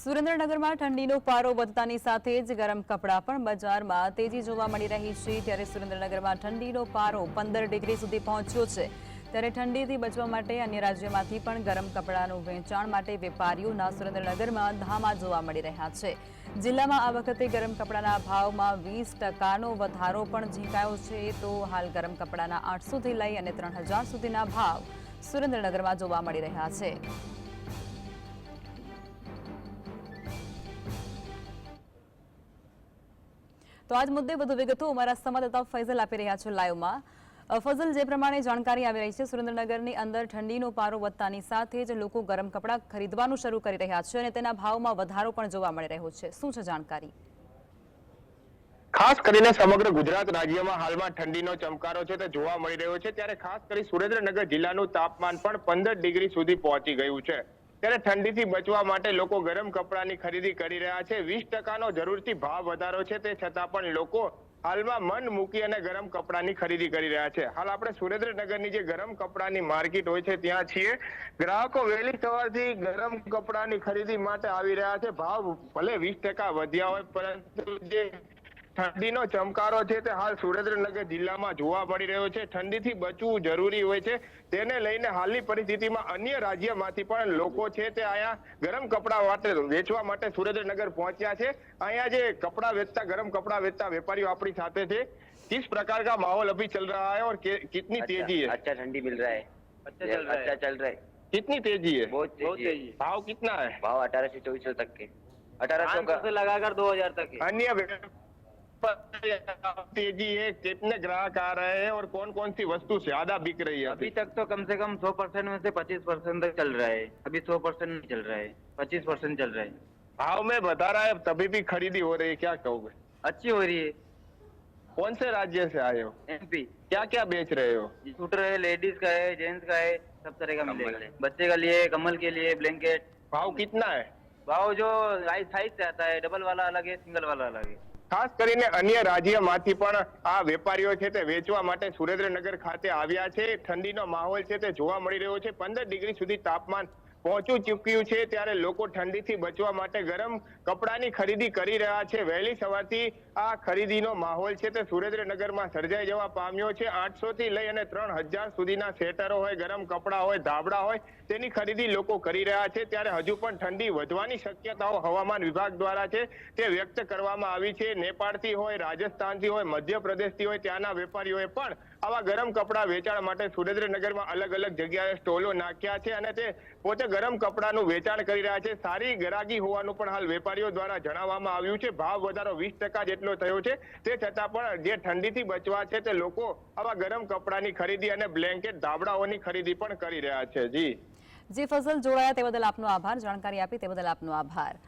સુરેન્દ્રનગરમાં ઠંડીનો પારો વધતાની સાથે જ ગરમ કપડાં પણ બજારમાં તેજી જોવા મળી રહી છે। ત્યારે સુરેન્દ્રનગરમાં ઠંડીનો પારો 15 ડિગ્રી સુધી પહોંચ્યો છે। ત્યારે ઠંડીથી બચવા માટે અન્ય રાજ્યોમાંથી પણ ગરમ કપડાનું વેચાણ માટે વેપારીઓના સુરેન્દ્રનગરમાં ધામા જોવા મળી રહ્યા છે। જિલ્લામાં આ વખતે ગરમ કપડાના ભાવમાં 20%નો વધારો પણ ઝીંકાયો છે। તો હાલ ગરમ કપડાના 800થી લઈ અને 3000 સુધીના ભાવ સુરેન્દ્રનગરમાં જોવા મળી રહ્યા છે। તો આજ મુદ્દે વધુ વિગતો અમારા સંવાદદાતા ફૈઝલ આપી રહ્યા છે લાઈવમાં। ફઝલ, જે પ્રમાણે જાણકારી આવી રહી છે, સુરેન્દ્રનગરની અંદર ઠંડીનો પારો વધતાની સાથે જ લોકો ગરમ કપડાં ખરીદવાનું શરૂ કરી રહ્યા છે અને તેના ભાવમાં વધારો પણ જોવા મળી રહ્યો છે। શું છે જાણકારી? ખાસ કરીને સમગ્ર ગુજરાત રાજ્યમાં હાલમાં ઠંડીનો ચમકારો છે તે જોવા મળી રહ્યો છે। ત્યારે ખાસ કરી સુરેન્દ્રનગર જિલ્લાનું તાપમાન પણ 15 ડિગ્રી સુધી પહોંચી ગયું છે। ત્યારે ઠંડીથી બચવા માટે લોકો ગરમ કપડાની ખરીદી કરી રહ્યા છે। 20%નો જરૂરથી ભાવ વધારો છે, તે છતાં પણ લોકો હાલમાં મન મૂકી અને ગરમ કપડાની ખરીદી કરી રહ્યા છે। હાલ આપણે સુરેન્દ્રનગરની જે ગરમ કપડાની માર્કેટ હોય છે ત્યાં છીએ। ગ્રાહકો વહેલી સવારથી ગરમ કપડાની ખરીદી માટે આવી રહ્યા છે। ભાવ ભલે 20% વધ્યા હોય, પરંતુ જે ઠંડીનો ચમકારો છે તે હાલ સુરેન્દ્રનગર જિલ્લામાં જોવા મળી રહ્યો છે। ઠંડીથી બચવું જરૂરી હોય છે, તેને લઈને હાલની પરિસ્થિતિમાં અન્ય રાજ્યમાંથી પણ લોકો છે તે અહીંયા ગરમ કપડા માટે વેચવા માટે સુરેન્દ્રનગર પહોંચ્યા છે। અહીંયા જે કપડા વેચતા ગરમ કપડા વેચતા વેપારીઓ આપણી સાથે છે। किस प्रकार का माहौल अभी चल रहा है और कितनी तेजी है? अच्छा ठंडी मिल रहा है। अच्छा चल रहा है। कितनी तेजी है? बहुत तेजी है। भाव कितना है? भाव 1800 से 2400 तक के। 1800 का से लगाकर 2000 तक है। अन्य तेजी है, कितने ग्राहक आ रहे हैं और कौन कौन सी वस्तु ज्यादा बिक रही है? अभी तक तो कम से कम 100% में से 25% तक चल रहा है। अभी 100% नहीं चल रहा है, 25% चल रहा है। भाव में बता रहा है, तभी भी खरीदी हो रही है, क्या कहोगे? अच्छी हो रही है। कौन से राज्य से आए हो? MP। क्या क्या बेच रहे हो? स्कूटर है, लेडीज का है, जेंट्स का है, सब तरह का मिलेगा। बच्चे का लिए, कमल के लिए, ब्लैंकेट। भाव कितना है? भाव जो साइज से आता है, डबल वाला अलग है, सिंगल वाला अलग है। ખાસ કરીને અન્ય રાજ્યમાંથી પણ આ વેપારીઓ છે તે વેચવા માટે સુરેન્દ્રનગર ખાતે આવ્યા છે। ઠંડીનો માહોલ છે તે જોવા મળી રહ્યો છે। 15 ડિગ્રી સુધી તાપમાન પહોંચી ચૂક્યું છે। ત્યારે લોકો ઠંડીથી બચવા માટે ગરમ કપડાની ખરીદી કરી રહ્યા છે। વહેલી સવારથી આ ખરીદીનો માહોલ છે તે સુરેન્દ્રનગરમાં સર્જાઈ જવા પામ્યો છે। 800 થી લઈ અને 3000 સુધીના સ્વેટરો હોય, ગરમ કપડા હોય, ધાબળા હોય, તેની ખરીદી લોકો કરી રહ્યા છે। ત્યારે હજુ પણ ઠંડી વધવાની શક્યતાઓ હવામાન વિભાગ દ્વારા છે તે વ્યક્ત કરવામાં આવી છે। નેપાળથી હોય, રાજસ્થાનથી હોય, મધ્યપ્રદેશથી હોય, ત્યાંના વેપારીઓએ પણ આવા ગરમ કપડા વેચાણ માટે સુરેન્દ્રનગરમાં અલગ અલગ જગ્યાએ સ્ટોલો નાખ્યા છે અને તે પોતે ગરમ કપડાનું વેચાણ કરી રહ્યા છે। સારી ગરાગી હોવાનું પણ હાલ વેપારીઓ દ્વારા જણાવવામાં આવ્યું છે। ભાવ વધારો 20% જેટલો થયો છે, તે છતાં પણ જે ઠંડીથી બચવા છે તે લોકો આવા ગરમ કપડાની ખરીદી અને બ્લેન્કેટ, ધાબળાઓની ખરીદી પણ કરી રહ્યા છે। જી ફઝલ, જોડાયા તે બદલ આપનો આભાર। જાણકારી આપી તે બદલ આપનો આભાર।